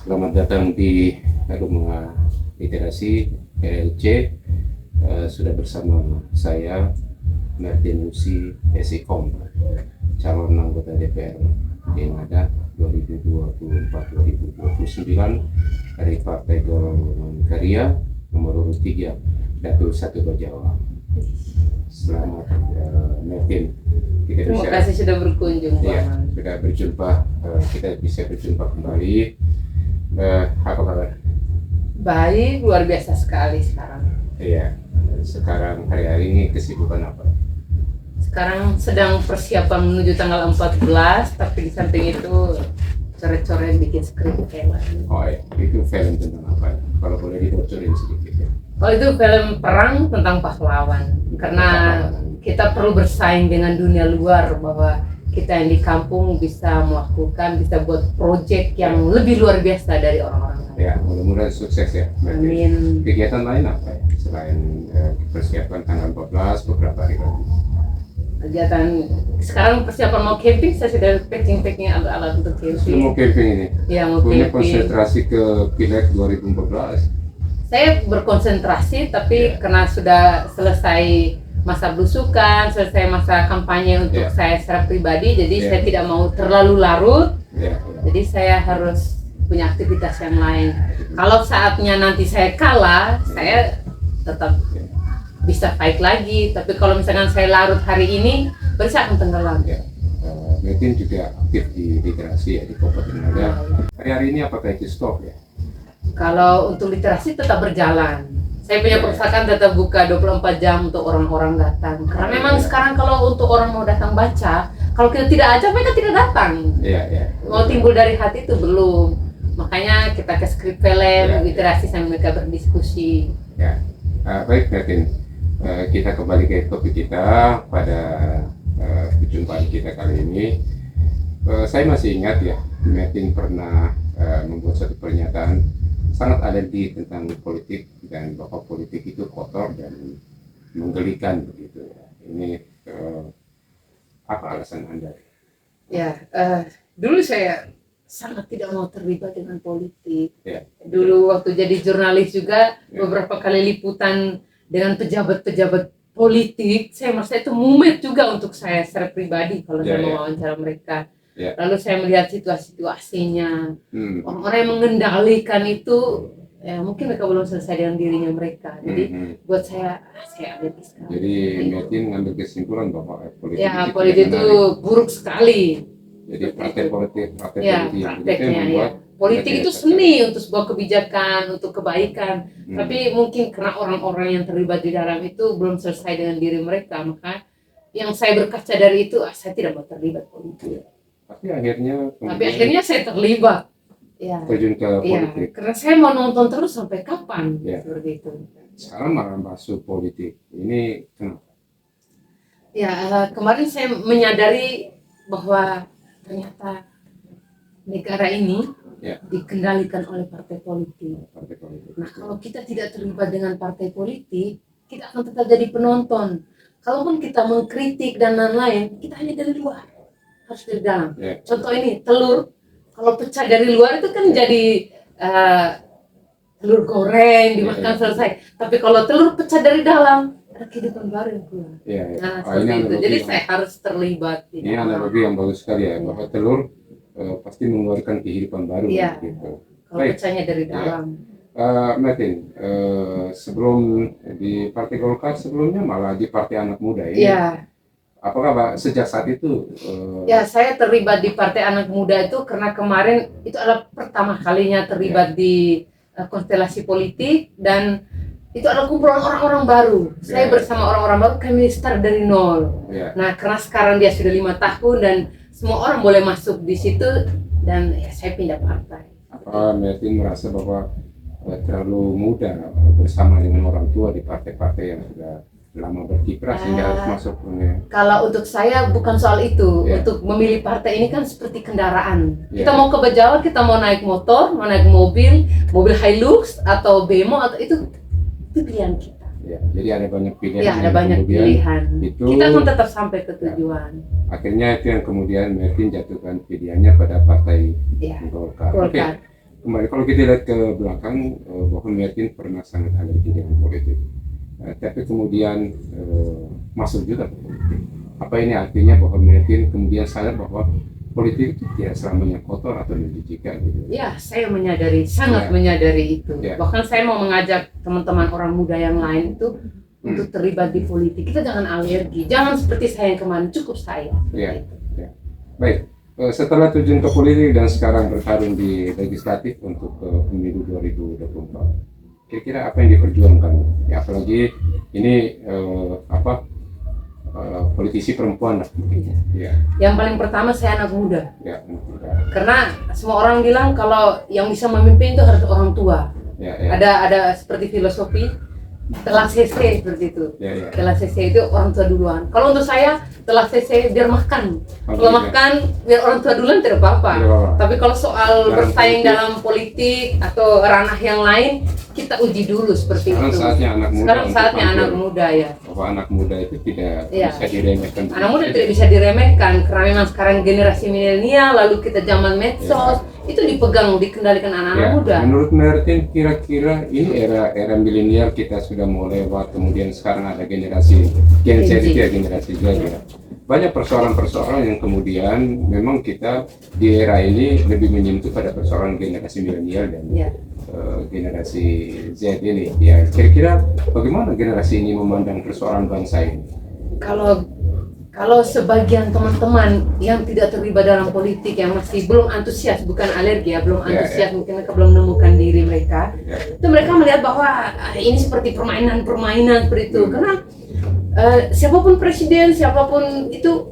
Selamat datang di Rumah Literasi LC. Sudah bersama saya Martin Lucy Esikom, calon anggota DPR Denada 2024-2029 dari Partai Golongan Karya nomor urut 3 Dapil 1 Bajawa. Selamat Martin. Terima kasih sudah berkunjung. Ya, sudah berjumpa. Kita bisa berjumpa kembali. Apa kabar? Baik, luar biasa sekali sekarang. Iya, sekarang hari-hari ini kesibukan apa? Sekarang sedang persiapan menuju tanggal 14, tapi di samping itu coret-coret bikin skrip film. Oh iya, itu film tentang apa? Kalau boleh dibocorin sedikit ya. Oh, itu film perang tentang pahlawan. Karena kita perlu bersaing dengan dunia luar, bahwa kita yang di kampung bisa buat proyek yang lebih luar biasa dari orang-orang lain. Ya, mudah-mudahan sukses ya. Amin. Kegiatan lain apa ya? Selain persiapan tanggal 14, beberapa hari lagi. Kegiatan sekarang persiapan mau camping, saya sudah packing alat-alat untuk camping. Mau camping ini? Ya, mau punya camping. konsentrasi ke Pileg 2014. Saya berkonsentrasi, tapi karena sudah selesai masa belusukan, selesai masa kampanye untuk saya secara pribadi, jadi saya tidak mau terlalu larut. Jadi saya harus punya aktivitas yang lain. Kalau saatnya nanti saya kalah, saya tetap bisa fight lagi. Tapi kalau misalkan saya larut hari ini, baru saya akan tenggelam. Metin juga aktif di literasi ya, di Kabupaten Nada. Hari-hari ini apakah itu stop ya? Kalau untuk literasi tetap berjalan. Saya punya perpustakaan tetap buka 24 jam untuk orang-orang datang. Karena memang sekarang kalau untuk orang mau datang baca, kalau kita tidak ajak mereka tidak datang. Mau timbul dari hati itu belum. Makanya kita ke skrip film, literasi sambil mereka berdiskusi. Baik Martin, kita kembali ke topik kita pada perjumpaan kita kali ini. Saya masih ingat ya, Martin pernah membuat satu pernyataan sangat alergi tentang politik dan bahwa politik itu kotor dan menggelikan begitu ya. Ini apa alasan Anda? Ya, dulu saya sangat tidak mau terlibat dengan politik. Dulu waktu jadi jurnalis juga beberapa kali liputan dengan pejabat-pejabat politik, saya merasa itu mumet juga untuk saya secara pribadi kalau saya mau wawancara mereka. Lalu saya melihat situasinya, orang-orang yang mengendalikan itu, ya mungkin mereka belum selesai dengan dirinya mereka. Jadi buat saya alergi sekali. Jadi Martin ngambil kesimpulan bahwa politik itu buruk sekali. Jadi praktek politik prakteknya politik itu seni untuk sebuah kebijakan, untuk kebaikan. Tapi mungkin karena orang-orang yang terlibat di dalam itu belum selesai dengan diri mereka, maka yang saya berkaca dari itu, saya tidak mau terlibat politik. Tapi akhirnya saya terlibat. Terjun ke politik. Karena saya mau nonton terus sampai kapan, seperti itu. Sekarang malah masuk politik. Ini kenapa? Kemarin saya menyadari bahwa ternyata negara ini dikendalikan oleh partai politik. Nah, kalau kita tidak terlibat dengan partai politik, kita akan tetap jadi penonton. Kalaupun kita mengkritik dan lain-lain, kita hanya dari luar, harus dari dalam. Contoh ini, telur, kalau pecah dari luar itu kan jadi telur goreng, dimakan selesai. Tapi kalau telur pecah dari dalam, ada kehidupan baru yang keluar. Seperti itu. Jadi saya harus terlibat. Ini analogi yang bagus sekali ya, bahwa telur pasti mengeluarkan kehidupan baru. Gitu. Kalau pecahnya dari dalam. Martin, sebelum di Partai Golkar, sebelumnya malah di Partai Anak Muda ini. Apakah sejak saat itu? Saya terlibat di Partai Anak Muda itu karena kemarin itu adalah pertama kalinya terlibat di konstelasi politik, dan itu adalah kumpulan orang-orang baru. Saya bersama orang-orang baru, kami start dari nol. Nah, karena sekarang dia sudah 5 tahun dan semua orang boleh masuk di situ, dan saya pindah partai. Apa Martin merasa bahwa terlalu muda bersama dengan orang tua di partai-partai yang sudah lama berkiprah sehingga harus masuk? Kalau untuk saya bukan soal itu. Untuk memilih partai ini kan seperti kendaraan. Kita mau ke Bajawa, kita mau naik motor, mau naik mobil Hilux atau Bemo, atau itu pilihan kita. Jadi ada banyak pilihan. Ada banyak pilihan. Kita akan tetap sampai ke tujuan. Akhirnya itu yang kemudian Martin jatuhkan pilihannya pada Partai Golkar. kembali kalau kita lihat ke belakang bahwa Martin pernah sangat alergi dengan politik. Tapi kemudian masuk juga ke politik. Apa ini artinya bahwa Martin kemudian sadar bahwa politik itu tidak selamanya kotor atau menjijikan gitu? Ya, saya menyadari, sangat menyadari itu. Bahkan saya mau mengajak teman-teman orang muda yang lain itu untuk terlibat di politik. Kita jangan alergi, jangan seperti saya yang kemarin, cukup saya. Baik, setelah terjun ke politik dan sekarang bertarung di legislatif untuk pemilu 2024, kira-kira apa yang diperjuangkan? Ya, apalagi ini politisi perempuan lah. Yang paling pertama saya anak muda. Karena semua orang bilang kalau yang bisa memimpin itu harus orang tua. Ada seperti filosofi telah CC seperti itu. Telah CC itu orang tua duluan. Kalau untuk saya telah CC biar makan. Kalau makan biar orang tua duluan tidak apa-apa. Tapi kalau soal bersaing dalam politik atau ranah yang lain, kita uji dulu seperti itu. Sekarang saatnya anak muda ya. Bahwa anak muda itu tidak bisa diremehkan. Anak muda tidak bisa diremehkan karena memang sekarang generasi milenial, lalu kita zaman medsos, itu dikendalikan anak-anak muda. Menurut Martin, kira-kira ini era milenial kita sudah mau lewat, kemudian sekarang ada generasi Gen Z itu ya, generasi Z ya. Banyak persoalan-persoalan yang kemudian memang kita di era ini lebih menyentuh pada persoalan generasi milenial dan generasi Z ini. Ya, kira-kira bagaimana generasi ini memandang persoalan bangsa ini? Kalau sebagian teman-teman yang tidak terlibat dalam politik, yang masih belum antusias, bukan alergi ya, belum antusias, mungkin mereka belum menemukan diri mereka, itu mereka melihat bahwa ini seperti permainan seperti itu. Karena siapapun presiden, siapapun itu,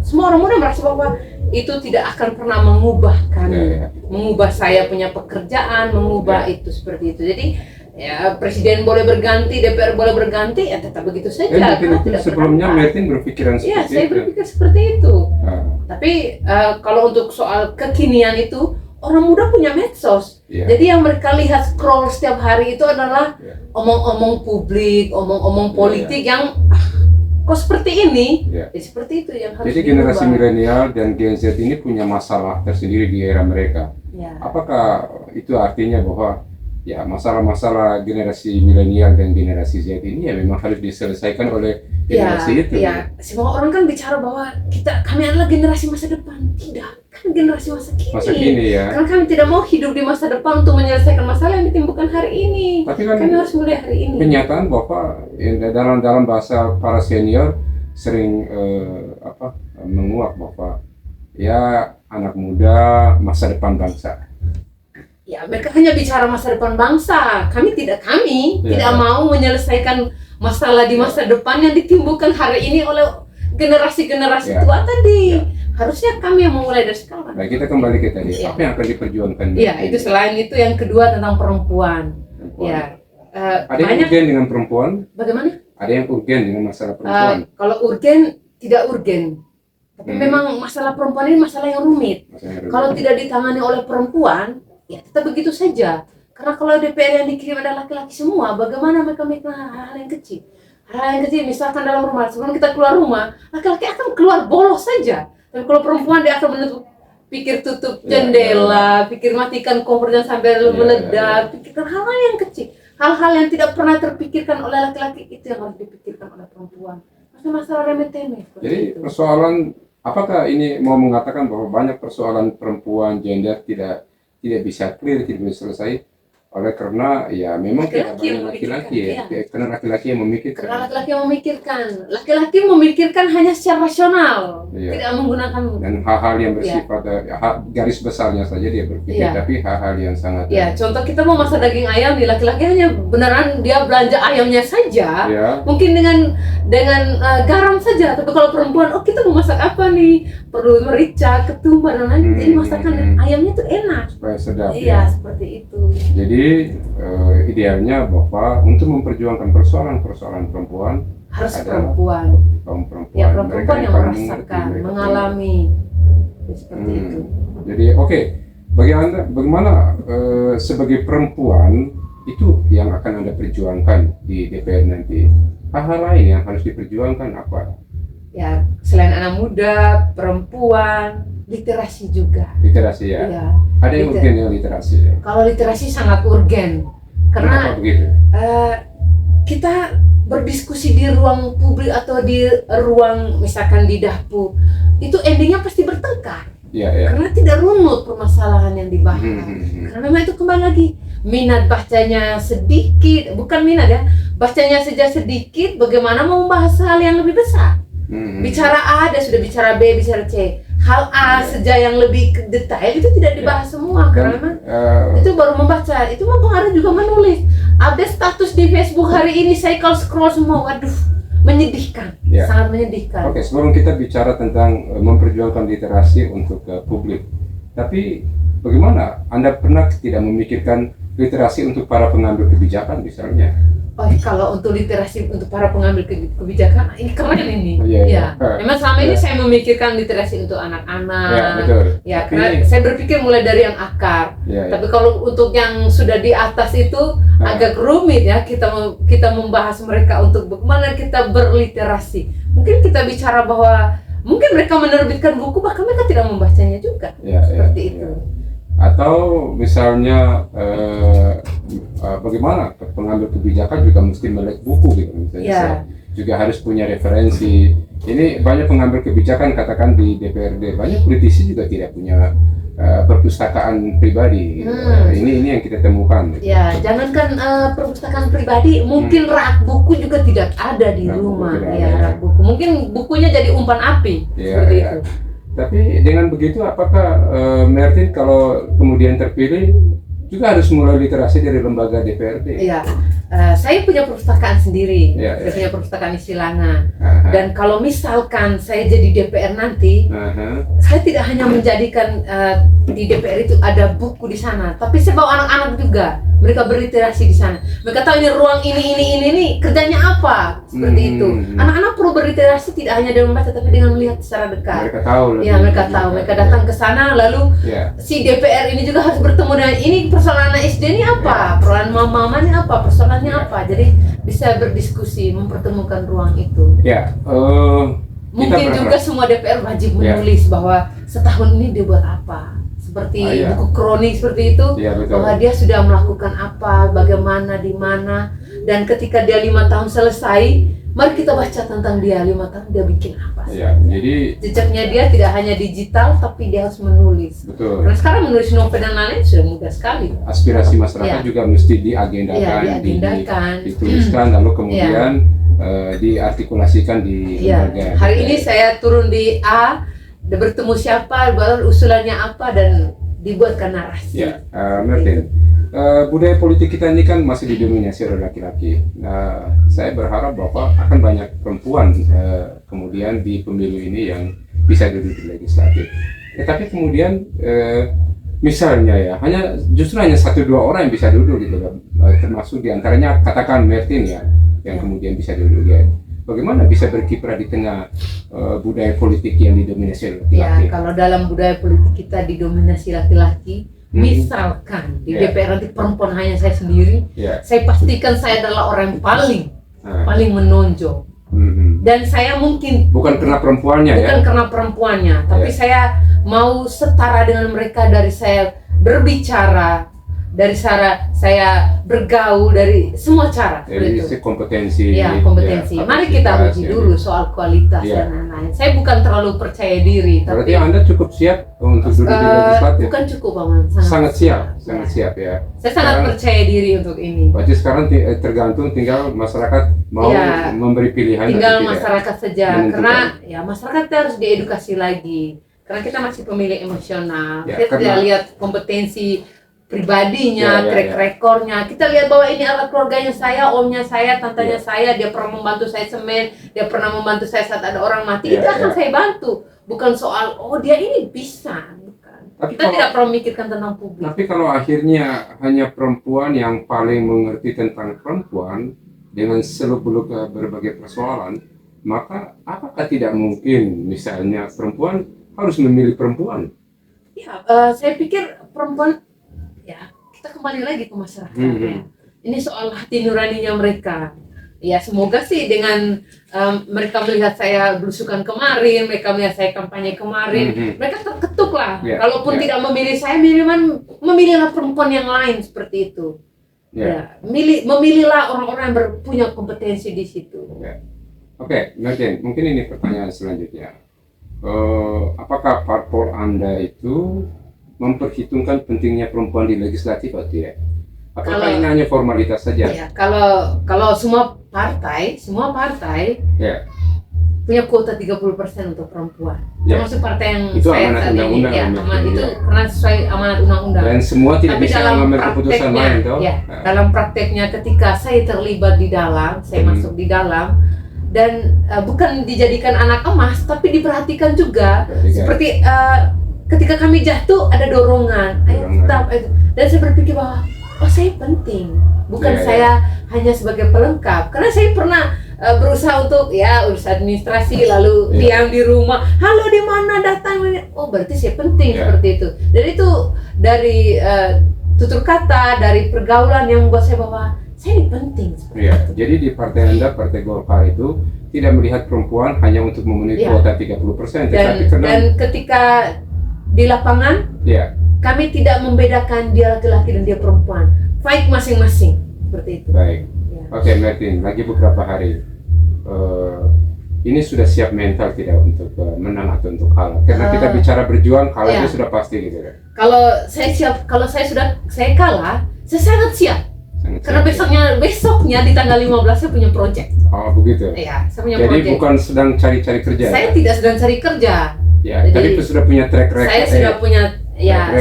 semua orang muda merasa bahwa itu tidak akan pernah mengubah kami, mengubah saya punya pekerjaan, mengubah itu seperti itu. Jadi ya presiden boleh berganti, DPR boleh berganti, ya tetap begitu saja. Sebelumnya Martin berpikiran seperti itu. Saya berpikir seperti itu. Tapi kalau untuk soal kekinian itu, orang muda punya medsos. Jadi yang mereka lihat scroll setiap hari itu adalah omong-omong publik, omong-omong politik yang kok seperti ini, seperti itu yang harus jadi generasi milenial dan Gen Z ini punya masalah tersendiri di era mereka. Apakah itu artinya bahwa ya masalah-masalah generasi milenial dan generasi Z ini ya memang harus diselesaikan oleh generasi itu? Semua orang kan bicara bahwa kami adalah generasi masa depan. Tidak, kan generasi masa kini. Karena kami tidak mau hidup di masa depan untuk menyelesaikan masalah yang ditimbulkan hari ini. Tapi kan kami harus mulai hari ini. Kenyataan bahwa dalam bahasa para senior sering menguak bahwa ya anak muda masa depan bangsa. Ya, mereka hanya bicara masa depan bangsa. Kami tidak mau menyelesaikan masalah di masa depan yang ditimbulkan hari ini oleh generasi-generasi tua tadi. Harusnya kami yang memulai dari sekarang. Nah, kita kembali ke tadi. Apa yang akan diperjuangkan? Itu selain itu yang kedua tentang perempuan. Ada yang urgen dengan perempuan? Bagaimana? Ada yang urgen dengan masalah perempuan? Kalau urgen, tidak urgen. Tapi memang masalah perempuan ini masalah yang rumit. Kalau tidak ditangani oleh perempuan, ya tetap begitu saja. Karena kalau DPR yang dikirim adalah laki-laki semua, bagaimana mereka melakukan hal-hal yang kecil? Hal-hal yang kecil, misalkan dalam rumah, sebelum kita keluar rumah, laki-laki akan keluar bolos saja. Tapi kalau perempuan dia akan menutup, pikir tutup jendela, pikir matikan kompornya sampai meledak, pikirkan hal-hal yang kecil. Hal-hal yang tidak pernah terpikirkan oleh laki-laki itu yang harus dipikirkan oleh perempuan. Masalah remeh-temeh. Jadi persoalan, apakah ini mau mengatakan bahwa banyak persoalan perempuan, gender tidak bisa clear, tidak bisa selesai karena ya memang laki-laki karena laki-laki yang memikirkan. Laki-laki memikirkan hanya secara rasional, tidak menggunakan dan hal-hal yang bersifat garis besarnya saja dia berpikir, tapi hal-hal yang sangat contoh kita mau masak daging ayam, di laki-laki hanya beneran dia belanja ayamnya saja, mungkin dengan garam saja. Tapi kalau perempuan, kita mau masak apa nih, perlu merica, ketumbar dan lain-lain. Jadi masakan ayamnya tuh enak supaya sedap. Seperti itu. Jadi idealnya bahwa untuk memperjuangkan persoalan perempuan harus perempuan. Perempuan yang merasakan, mengalami seperti itu. Jadi bagaimana sebagai perempuan itu yang akan Anda perjuangkan di DPR nanti? Hal-hal lain yang harus diperjuangkan apa? Ya, selain anak muda, perempuan, literasi juga. Literasi ya. Iya. Ada yang urgen yang literasi ya. Kalau literasi sangat urgen karena Kenapa begitu? kita berdiskusi di ruang publik atau di ruang misalkan di dapur itu endingnya pasti bertengkar. Iya, iya. Karena tidak runut permasalahan yang dibahas. Karena memang itu kembali lagi minat bacanya sedikit, bukan minat ya, bacanya saja sedikit, bagaimana mau membahas hal yang lebih besar? Bicara A, dia sudah bicara B, bicara C. Hal A saja yang lebih detail itu tidak dibahas semua, karena itu baru membaca, itu mempengaruhi juga menulis. Update status di Facebook hari ini, saya kalau scroll semua, waduh, menyedihkan, sangat menyedihkan. Oke, sebelum kita bicara tentang memperjuangkan literasi untuk publik, tapi bagaimana Anda pernah tidak memikirkan literasi untuk para pengambil kebijakan misalnya? Oh, kalau untuk literasi untuk para pengambil kebijakan, ini keren ini. Iya. Memang selama ini saya memikirkan literasi untuk anak-anak. Ya, betul. Ya, karena saya berpikir mulai dari yang akar. Tapi kalau untuk yang sudah di atas itu agak rumit ya, kita membahas mereka untuk bagaimana kita berliterasi. Mungkin kita bicara bahwa mungkin mereka menerbitkan buku, bahkan mereka tidak membacanya juga. Seperti itu. Atau misalnya bagaimana pengambil kebijakan juga mesti melek buku gitu misalnya, juga harus punya referensi. Ini banyak pengambil kebijakan katakan di DPRD, banyak politisi juga tidak punya perpustakaan pribadi. Ini yang kita temukan. Ya, jangankan perpustakaan pribadi, mungkin rak buku juga tidak ada di rumah. Rak buku. Mungkin bukunya jadi umpan api seperti itu. Tapi dengan begitu, apakah Martin kalau kemudian terpilih juga harus mulai literasi dari lembaga DPRD? Iya, saya punya perpustakaan sendiri, saya punya perpustakaan isi Langa. Dan kalau misalkan saya jadi DPR nanti, saya tidak hanya menjadikan di DPR itu ada buku di sana, tapi saya bawa anak-anak juga. Mereka berliterasi di sana. Mereka tahu ini ruang ini kerjanya apa, seperti itu. Anak-anak perlu berliterasi tidak hanya dengan membaca, tapi dengan melihat secara dekat. Mereka tahu. Ya, mereka tahu. Mereka datang ke sana, lalu si DPR ini juga harus bertemu dengan ini persoalan anak SD ini apa, persoalan mama ini apa, persoalannya apa. Jadi bisa berdiskusi, mempertemukan ruang itu. Mungkin juga semua DPR wajib menulis bahwa setahun ini dia buat apa. Seperti buku kronik seperti itu, bahwa dia sudah melakukan apa, bagaimana, di mana, dan ketika dia 5 tahun selesai, mari kita baca tentang dia 5 tahun dia bikin apa. Jadi jejaknya dia tidak hanya digital, tapi dia harus menulis. Karena sekarang menulis novel dan lain-lain sudah mudah sekali. Aspirasi masyarakat juga mesti diagendakan, dituliskan, lalu kemudian diartikulasikan di lembaga. Hari ini saya turun di A, bertemu siapa, usulannya apa, dan dibuatkan narasi. Martin, budaya politik kita ini kan masih didominasi oleh laki-laki. Saya berharap bahwa akan banyak perempuan kemudian di pemilu ini yang bisa duduk di legislatif. Tapi kemudian misalnya justru hanya 1-2 orang yang bisa duduk gitu, termasuk diantaranya katakan Martin yang kemudian bisa duduk ya. Bagaimana bisa berkiprah di tengah budaya politik yang didominasi laki-laki? Kalau dalam budaya politik kita didominasi laki-laki, misalkan di DPR nanti perempuan hanya saya sendiri, saya pastikan saya adalah orang yang paling menonjol. Dan saya mungkin bukan karena perempuannya, tapi saya mau setara dengan mereka dari saya berbicara, dari cara saya bergaul, dari semua cara. Dari kompetensi. Kompetensi. Mari kita uji dulu soal kualitas dan lain-lain. Saya bukan terlalu percaya diri. Berarti Anda cukup siap untuk duduk di legislatif? Bukan cukup, Bang. Sangat siap ya. Saya sangat percaya diri untuk ini. Berarti sekarang tergantung tinggal masyarakat mau memberi pilihan. Tinggal masyarakat saja, karena masyarakat harus diedukasi lagi. Karena kita masih pemilih emosional. Kita tidak lihat kompetensi pribadinya, track recordnya. Kita lihat bahwa ini adalah keluarganya saya, omnya saya, tantenya saya, dia pernah membantu saya semen, dia pernah membantu saya saat ada orang mati, itu akan saya bantu. Bukan soal, dia ini bisa. Bukan. Kita tidak perlu memikirkan tentang publik. Tapi kalau akhirnya hanya perempuan yang paling mengerti tentang perempuan dengan seluk-beluk berbagai persoalan, maka apakah tidak mungkin misalnya perempuan harus memilih perempuan? Saya pikir perempuan, kita kembali lagi ke masyarakat. Ini soal hati nuraninya mereka. ya semoga sih dengan mereka melihat saya belusukan kemarin, mereka melihat saya kampanye kemarin, mereka terketuk lah. Kalaupun tidak memilih saya, memilihlah perempuan yang lain seperti itu. Ya, memilihlah orang-orang yang punya kompetensi di situ. Oke, Martin, mungkin ini pertanyaan selanjutnya. Apakah parpol Anda itu memperhitungkan pentingnya perempuan di legislatif atau tidak? Apakah ini hanya formalitas saja? Ya, kalau semua partai punya kuota 30% untuk perempuan. Termasuk partai yang itu saya amanat saat ini. undang-undang. Itu karena sesuai amanat undang-undang. Dan semua tidak Tapi bisa dalam mengambil keputusan lain, toh? Dalam prakteknya ketika saya terlibat di dalam, saya masuk di dalam, dan bukan dijadikan anak emas, tapi diperhatikan juga. Seperti ketika kami jatuh ada dorongan, ayo tetap. Dan saya berpikir bahwa saya penting, bukan saya hanya sebagai pelengkap. Karena saya pernah berusaha untuk urus administrasi, lalu diam di rumah. Halo, di mana, datang? Oh, berarti saya penting seperti itu. Dan itu dari tutur kata, dari pergaulan yang membuat saya bahwa saya ini penting. Jadi di partai Anda, Partai Golkar itu tidak melihat perempuan hanya untuk memenuhi kuota 30%, dan ketika di lapangan, kami tidak membedakan dia laki-laki dan dia perempuan. Fight masing-masing seperti itu. Baik. Oke, Martin, lagi beberapa hari. Ini sudah siap mental tidak untuk menang atau untuk kalah? Karena kita bicara berjuang, kalah itu sudah pasti gitu kan. Kalau saya kalah, saya sangat siap. Karena besoknya di tanggal 15 saya punya project. Oh, begitu. Iya, saya punya Jadi project. bukan sedang cari-cari kerja. Saya tidak sedang cari kerja. Tapi itu sudah punya track record. Saya sudah punya,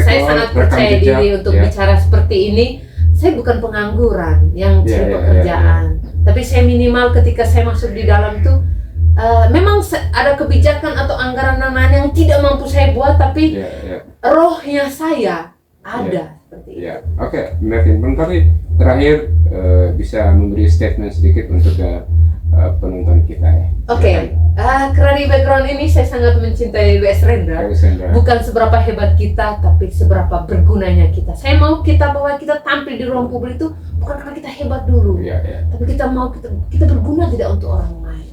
saya sangat percaya diri untuk bicara seperti ini. Saya bukan pengangguran yang cari pekerjaan. Tapi saya minimal ketika saya masuk di dalam tuh, memang ada kebijakan atau anggaran lain yang tidak mampu saya buat, tapi rohnya saya ada. Oke, Martin, barangkali terakhir bisa memberi statement sedikit untuk penonton kita ya. Karena di background ini saya sangat mencintai W.S. Rendra. Bukan seberapa hebat kita, tapi seberapa bergunanya kita. Saya mau bahwa kita tampil di ruang publik itu bukan karena kita hebat dulu, tapi kita berguna tidak untuk orang lain.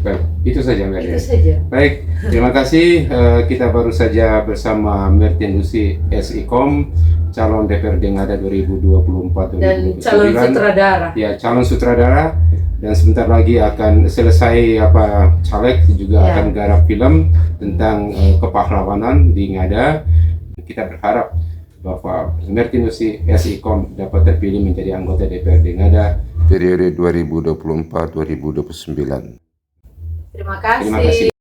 Baik, itu saja Mbak. Itu saja. Baik, terima kasih. Kita baru saja bersama Martin Lucy SIKOM, calon DPRD Ngada 2024-2029. Dan calon sutradara. Calon sutradara. Dan sebentar lagi akan selesai caleg, juga akan garap film tentang kepahlawanan di Ngada. Kita berharap bahwa Martin Lucy SIKOM dapat terpilih menjadi anggota DPRD Ngada periode 2024-2029. Terima kasih.